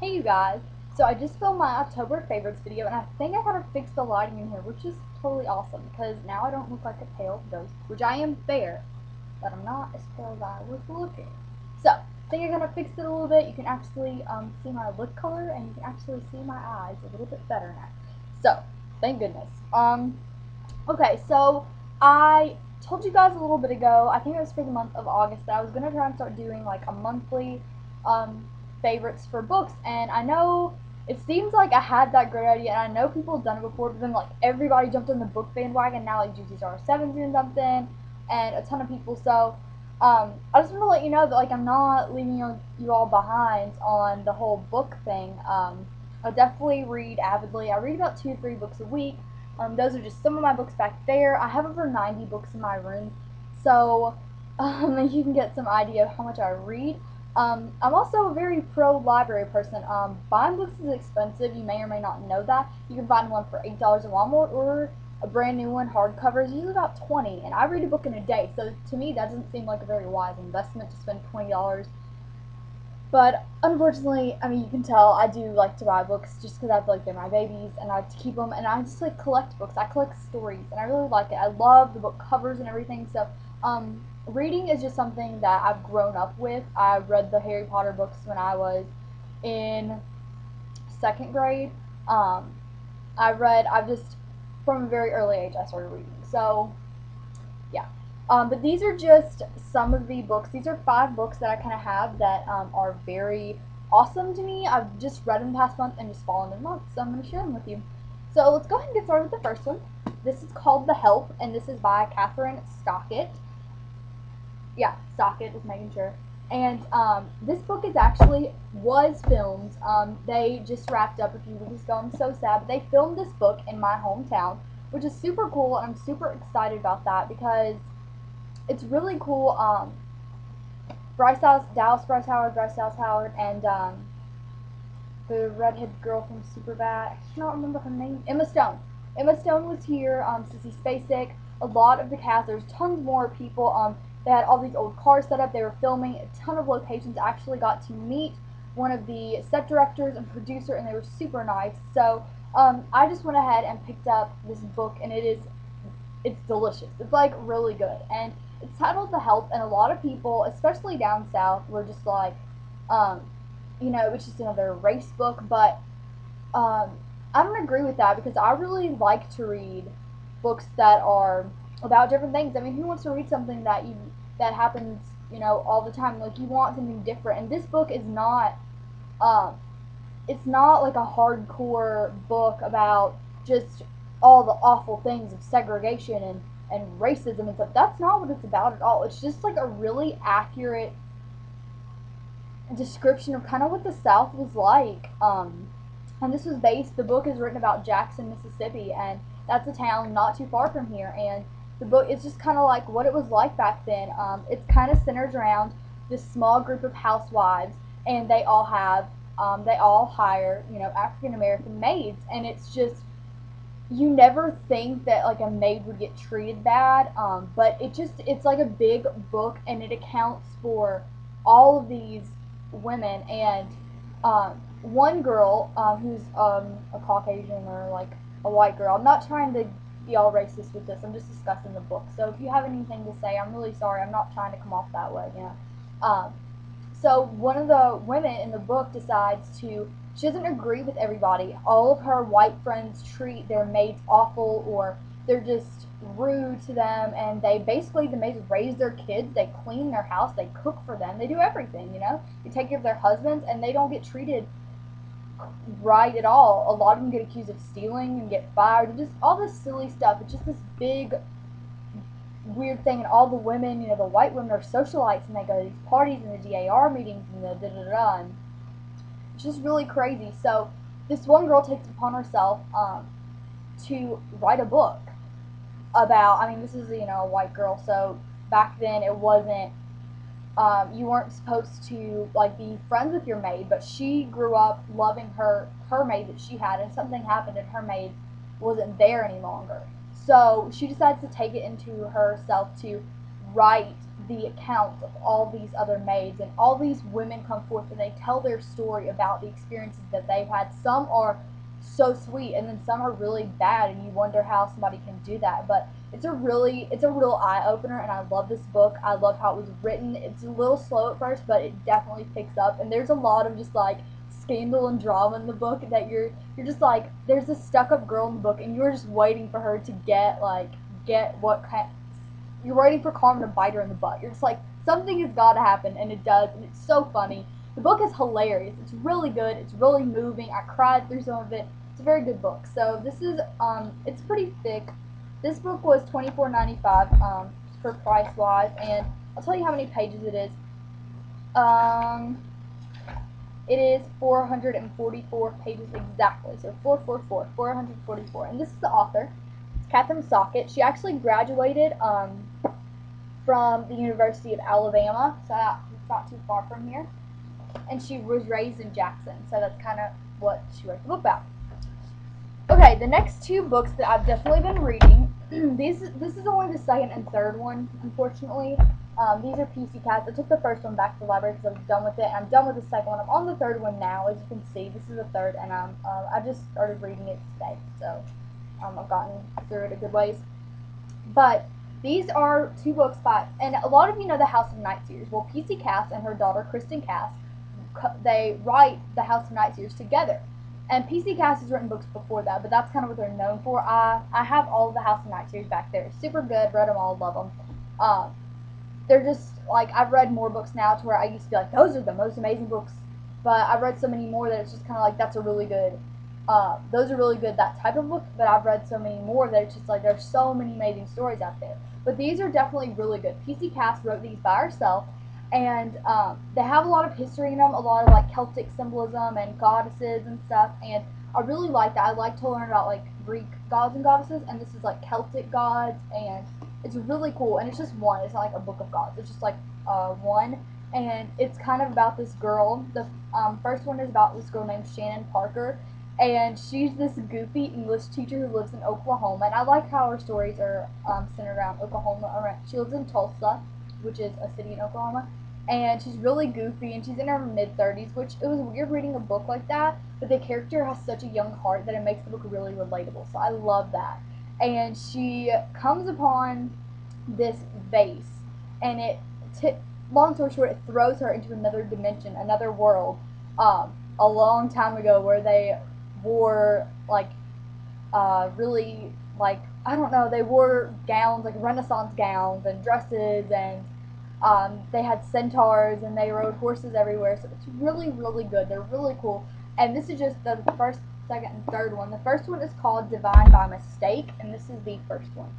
Hey you guys, so I just filmed my October favorites video and I think I gotta fix the lighting in here, which is totally awesome because now I don't look like a pale ghost, which I am fair, but I'm not as pale as I was looking. So, I think I'm gonna fix it a little bit. You can actually see my lip color and you can actually see my eyes a little bit better now. So, thank goodness. Okay, so I told you guys a little bit ago, I think it was for the month of August, that I was gonna try and start doing like a monthly um, favorites for books, and I know it seems like I had that great idea, and I know people have done it before, but then like everybody jumped on the book bandwagon. Now like GTR7's doing something, and a ton of people. So I just want to let you know that like I'm not leaving you all behind on the whole book thing. I definitely read avidly. I read about 2 or 3 books a week. Those are just some of my books back there. I have over 90 books in my room, so you can get some idea of how much I read. I'm also a very pro-library person. Buying books is expensive. You may or may not know that. You can find one for $8 at Walmart, or a brand new one, hardcover, is usually about 20. And I read a book in a day, so to me that doesn't seem like a very wise investment to spend $20. But unfortunately, I mean, you can tell I do like to buy books just because I feel like they're my babies, and I like to keep them. And I just like collect books. I collect stories, and I really like it. I love the book covers and everything. So, reading is just something that I've grown up with. I read the Harry Potter books when I was in second grade. Um, I've just from a very early age I started reading. So yeah. But these are just some of the books. These are 5 books that I kind of have that are very awesome to me. I've just read in the past month and just fallen in love, so I'm going to share them with you. So let's go ahead and get started with the first one. This is called The Help, and this is by Catherine Stockett. Yeah, Stockett, just making sure. And this book is actually was filmed. They just wrapped up a few weeks ago. I'm so sad, but they filmed this book in my hometown, which is super cool, and I'm super excited about that because it's really cool. Bryce Dallas Howard, and the redhead girl from Superbad. I cannot remember her name. Emma Stone. Emma Stone was here. Sissy Spacek. A lot of the cast. There's tons more people. They had all these old cars set up. They were filming a ton of locations. I actually got to meet one of the set directors and producer, and they were super nice. So I just went ahead and picked up this book, and it's delicious. It's like really good, and it's titled The Help, and a lot of people, especially down south, were just like, it's just another race book, but I don't agree with that because I really like to read books that are about different things. I mean, who wants to read something that happens, all the time? Like, you want something different, and this book is not, it's not like a hardcore book about just all the awful things of segregation and racism and stuff. That's not what it's about at all. It's just like a really accurate description of kind of what the South was like. And this was the book is written about Jackson, Mississippi, and that's a town not too far from here. And the book is just kind of like what it was like back then. It's kind of centered around this small group of housewives, and they all hire, African American maids, and it's just, you never think that like a maid would get treated bad, but it's like a big book, and it accounts for all of these women. And one girl who's a Caucasian, or like a white girl. I'm not trying to be all racist with this. I'm just discussing the book. So if you have anything to say, I'm really sorry. I'm not trying to come off that way. So one of the women in the book she doesn't agree with everybody. All of her white friends treat their maids awful, or they're just rude to them, and the maids raise their kids, they clean their house, they cook for them, they do everything, They take care of their husbands, and they don't get treated right at all. A lot of them get accused of stealing and get fired, and just all this silly stuff. It's just this big weird thing, and all the women, the white women are socialites, and they go to these parties and the DAR meetings and the da-da-da, and it's just really crazy. So this one girl takes it upon herself to write a book about, this is, a white girl, so back then it wasn't, you weren't supposed to, like, be friends with your maid, but she grew up loving her maid that she had, and something happened and her maid wasn't there any longer. So she decides to take it into herself to write the accounts of all these other maids, and all these women come forth and they tell their story about the experiences that they've had. Some are so sweet, and then some are really bad, and you wonder how somebody can do that. But it's a real eye-opener, and I love this book. I love how it was written. It's a little slow at first, but it definitely picks up, and there's a lot of just like scandal and drama in the book that you're just like, there's this stuck-up girl in the book, and you're just waiting for her to get what kind. You're waiting for Carmen to bite her in the butt. You're just like, something has got to happen, and it does, and it's so funny. The book is hilarious. It's really good. It's really moving. I cried through some of it. It's a very good book. So this is, it's pretty thick. This book was $24.95 for price-wise, and I'll tell you how many pages it is. It is 444 pages exactly, so 444, and this is the author. It's Catherine Sockett. She actually graduated from the University of Alabama, so it's not too far from here, and she was raised in Jackson, so that's kind of what she wrote the book about. Okay, the next two books that I've definitely been reading, this is only the second and third one, unfortunately. These are PC Cats. I took the first one back to the library because I was done with it, and I'm done with the second one. I'm on the third one now, as you can see. This is the third, and I just started reading it today, so I've gotten through it a good ways. But these are two books by, and a lot of you know the House of Night series. Well, PC Cass and her daughter Kristen Cass, they write the House of Night series together. And PC Cass has written books before that, but that's kind of what they're known for. I have all of the House of Night series back there. Super good. Read them all. Love them. They're just, like, I've read more books now to where I used to be like, those are the most amazing books. But I've read so many more that it's just kind of like, that's a really good, those are really good, that type of book. But I've read so many more that it's just like, there's so many amazing stories out there. But these are definitely really good. PC Cass wrote these by herself. And they have a lot of history in them, a lot of like Celtic symbolism and goddesses and stuff, and I really like that. I like to learn about like Greek gods and goddesses, and this is like Celtic gods, and it's really cool. And it's just one. It's not like a book of gods. It's just like one, and it's kind of about this girl. The first one is about this girl named Shannon Parker, and she's this goofy English teacher who lives in Oklahoma. And I like how her stories are centered around Oklahoma. She lives in Tulsa, which is a city in Oklahoma, and she's really goofy, and she's in her mid-30s, which it was weird reading a book like that, but the character has such a young heart that it makes the book really relatable, so I love that. And she comes upon this vase, and long story short, it throws her into another dimension, another world, a long time ago, where they wore, like, really, like, I don't know, they wore gowns, like Renaissance gowns and dresses, and they had centaurs, and they rode horses everywhere, so it's really, really good. They're really cool. And this is just the first, second, and third one. The first one is called Divine by Mistake, and this is the first one,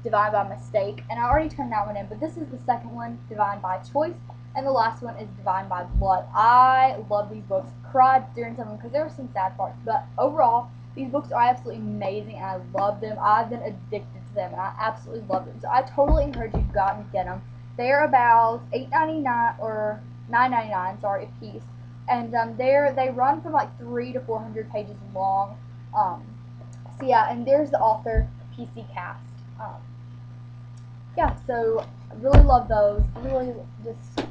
Divine by Mistake. And I already turned that one in, but this is the second one, Divine by Choice, and the last one is Divine by Blood. I love these books. Cried during some of them because there were some sad parts, but overall, these books are absolutely amazing, and I love them. I've been addicted to them, and I absolutely love them. So I totally encourage you to go out and get them. They're about $8.99 or $9.99, sorry, a piece, and they run from like 300 to 400 pages long. So yeah, and there's the author, PC Cast. Yeah, so I really love those. Really just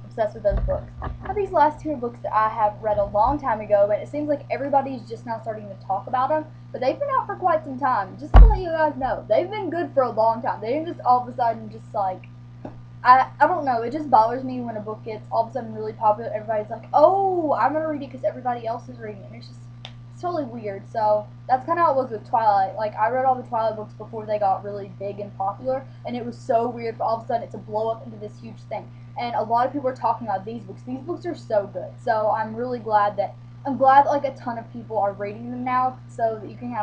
obsessed with those books. Now these last two are books that I have read a long time ago, but it seems like everybody's just now starting to talk about them. But they've been out for quite some time. Just to let you guys know, they've been good for a long time. They didn't just all of a sudden just like, I don't know, it just bothers me when a book gets all of a sudden really popular. Everybody's like, oh, I'm going to read it because everybody else is reading it. And it's totally weird. So that's kind of how it was with Twilight. Like, I read all the Twilight books before they got really big and popular, and it was so weird for all of a sudden it to blow up into this huge thing. And a lot of people are talking about these books. These books are so good. So I'm really glad that like a ton of people are reading them now, so that you can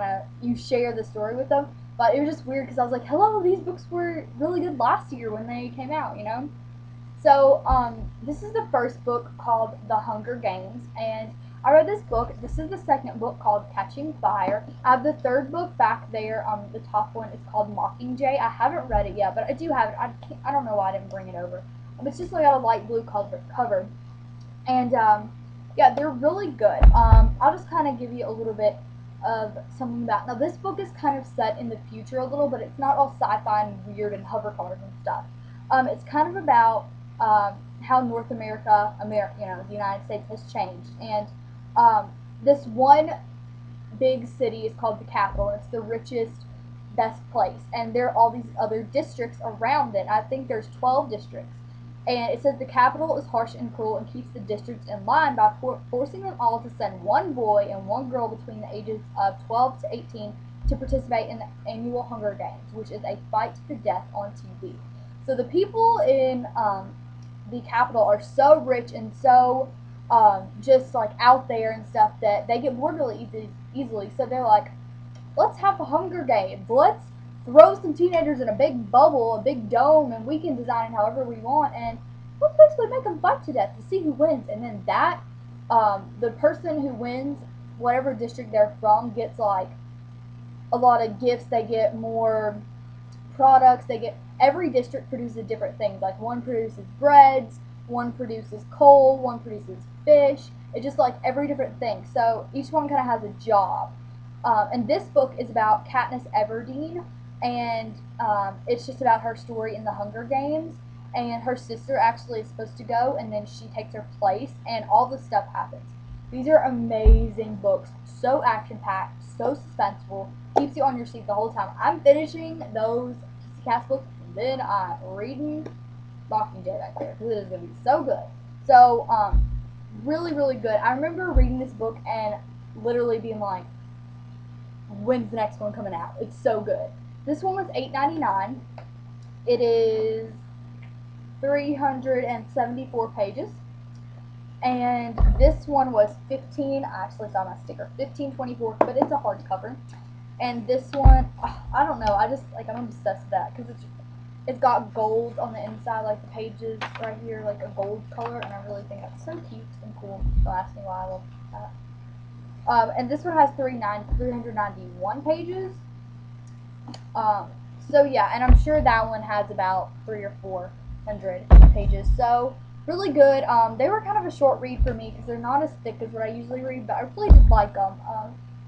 you share the story with them. But it was just weird because I was like, hello, these books were really good last year when they came out, you know? So, this is the first book called The Hunger Games, and I read this book. This is the second book called Catching Fire. I have the third book back there, the top one is called Mockingjay. I haven't read it yet, but I do have it. I don't know why I didn't bring it over. It's just like got a light blue cover. And, yeah, they're really good. I'll just kind of give you a little bit of something about. Now this book is kind of set in the future a little, but it's not all sci-fi and weird and hover cars and stuff. It's kind of about how North America, the United States has changed, and this one big city is called the capital. It's the richest, best place, and there are all these other districts around it. I think there's 12 districts, and it says the capital is harsh and cruel and keeps the districts in line by forcing them all to send one boy and one girl between the ages of 12 to 18 to participate in the annual Hunger Games, which is a fight to the death on TV. So the people in the capital are so rich and so just like out there and stuff that they get bored really easily. So they're like, let's have the Hunger Games. Let's throw some teenagers in a big bubble, a big dome, and we can design it however we want. And let's basically make them fight to death to see who wins. And then the person who wins, whatever district they're from, gets like a lot of gifts. They get more products. Every district produces different things. Like one produces breads, one produces coal, one produces fish. It's just like every different thing. So each one kind of has a job. And this book is about Katniss Everdeen, and it's just about her story in the Hunger Games. And her sister actually is supposed to go, and then she takes her place, and all this stuff happens. These are amazing books, so action-packed, so suspenseful, keeps you on your seat the whole time. I'm finishing those Cast books, and then I'm reading Mockingjay back there, because it is going to be so good. So, really, really good. I remember reading this book and literally being like, when's the next one coming out? It's so good. This one was $8.99. It is 374 pages. And this one was I actually saw my sticker, $15.24, but it's a hardcover. And this one, I don't know, I'm obsessed with that, because it's got gold on the inside, like the pages right here, like a gold color, and I really think that's so cute and cool. Don't ask me why I love that. And this one has 391 pages. So yeah, and I'm sure that one has about 300 or 400 pages. So really good. They were kind of a short read for me because they're not as thick as what I usually read, but I really did like them.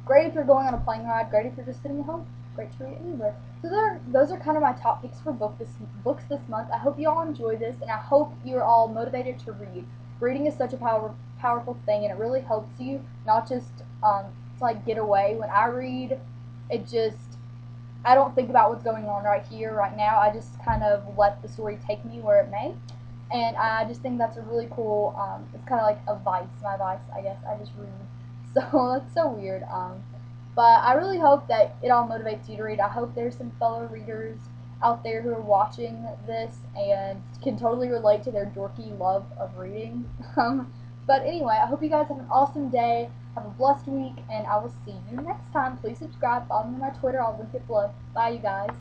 Great if you're going on a plane ride. Great if you're just sitting at home. Great to read anywhere. So those are kind of my top picks for books this month. I hope you all enjoy this, and I hope you're all motivated to read. Reading is such a powerful thing, and it really helps you not just to like get away. When I read, I don't think about what's going on right here, right now. I just kind of let the story take me where it may, and I just think that's a really cool. It's kind of like a vice, my vice, I guess. I just read. So that's so weird. But I really hope that it all motivates you to read. I hope there's some fellow readers out there who are watching this and can totally relate to their dorky love of reading. But anyway, I hope you guys have an awesome day. Have a blessed week, and I will see you next time. Please subscribe, follow me on my Twitter. I'll link it below. Bye, you guys.